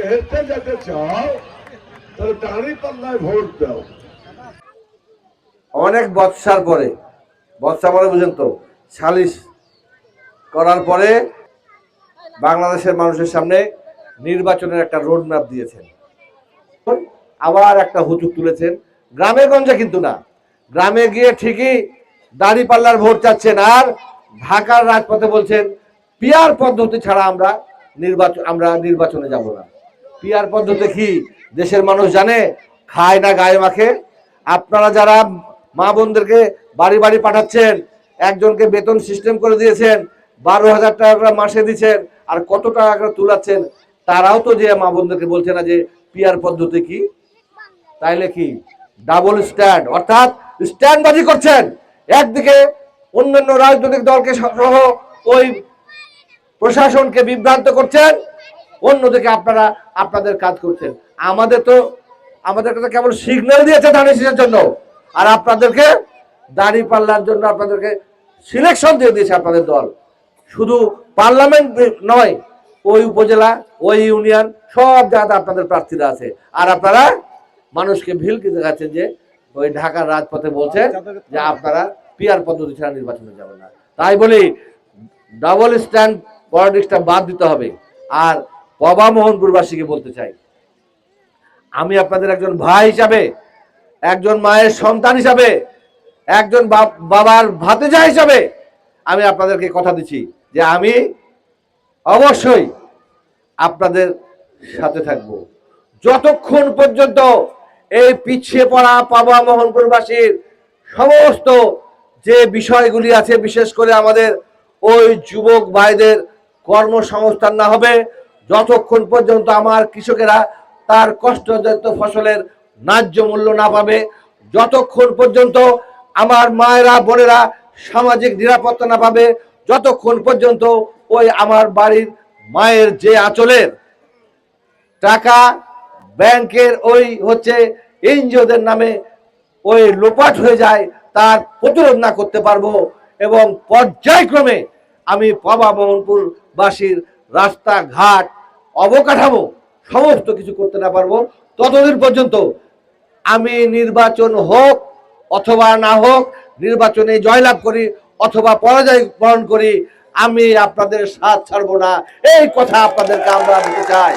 হেরতে যেতে চাও তাহলে দাঁড়িপাল্লায় ভোট দাও। অনেক বৎসর পরে, বৎসর পরে বুঝেন তো, সালিশ করার পরে বাংলাদেশের মানুষের সামনে নির্বাচনের একটা রোড ম্যাপ দিয়েছেন। আবার একটা হুজুগ তুলেছেন, গ্রামে গঞ্জে কিন্তু না, গ্রামে গিয়ে ঠিকই দাঁড়িপাল্লার ভোট চাচ্ছেন, আর ঢাকার রাজপথে বলছেন পিয়ার পদ্ধতি ছাড়া আমরা নির্বাচনে যাব না। পিয়ার পদ্ধতি কি দেশের মানুষ জানে? খায় না গায়ে মাখে। আপনারা যারা মা বোনদেরকে বাড়ি বাড়ি পাঠাচ্ছেন, একজনকে বেতন সিস্টেম করে দিয়েছেন, 12,000 টাকা করে মাসে দিচ্ছেন, আর কত টাকা করে তুলাচ্ছেন, তারাও তো যে মা বোনদেরকে বলছে না যে পিয়ার পদ্ধতি কি। তাইলে কি ডাবল স্ট্যান্ড, অর্থাৎ স্ট্যান্ডবাজি করছেন। একদিকে অন্যান্য রাজনৈতিক দলকে সহ ওই প্রশাসনকে বিভ্রান্ত করছেন, অন্যদিকে আপনারা আপনাদের কাজ করছেন। আমাদেরকে তো কেবল সিগন্যাল দিয়েছে ধানের জন্য, আর আপনাদেরকে দাঁড়িপাল্লার জন্য আপনাদেরকে সিলেকশন দিয়ে দিয়েছে আপনাদের দল। শুধু পার্লামেন্ট নয়, ওই উপজেলা, ওই ইউনিয়ন, সব জায়গাতে আপনাদের প্রার্থীরা আছে, আর আপনারা মানুষকে ভিলকে দেখাচ্ছেন যে ওই ঢাকার রাজপথে বলছেন যে আপনারা পিয়ার পদ্ধতি ছাড়া নির্বাচনে যাবেন না। তাই বলি ডাবল স্ট্যান্ড পলিটিক্সটা বাদ দিতে হবে। আর পবা মোহনপুরবাসীকে বলতে চাই, আমি আপনাদের একজন ভাই হিসাবে, একজন মায়ের সন্তান হিসাবে, একজন বাবার ভাতিজা হিসাবে আমি আপনাদেরকে কথা দিচ্ছি যে আমি অবশ্যই আপনাদের সাথে থাকব যতক্ষণ পর্যন্ত এই পিছিয়ে পড়া পাবা মোহনপুরবাসীর সমস্ত যে বিষয়গুলি আছে, বিশেষ করে আমাদের ওই যুবক ভাইদের কর্মসংস্থান না হবে, যতক্ষণ পর্যন্ত আমার কৃষকেরা তার কষ্টজাত ফসলের ন্যায্য মূল্য না পাবে, যতক্ষণ পর্যন্ত আমার মায়েরা বোনেরা সামাজিক নিরাপত্তা না পাবে, যতক্ষণ পর্যন্ত ওই আমার বাড়ির মায়ের যে আঁচলের টাকা ব্যাংকের ওই হচ্ছে এনজিওদের নামে ওই লোপাট হয়ে যায়, তার প্রতিরোধ না করতে পারবো এবং পর্যায়ক্রমে আমি পাবা মোহনপুরবাসীর রাস্তাঘাট অবকাঠামো সমস্ত কিছু করতে না পারবো, ততদিন পর্যন্ত আমি নির্বাচন হোক অথবা না হোক, নির্বাচনে জয়লাভ করি অথবা পরাজয় বরণ করি, আমি আপনাদের সাথ ছাড়বো না। এই কথা আপনাদেরকে আমরা দিতে চাই।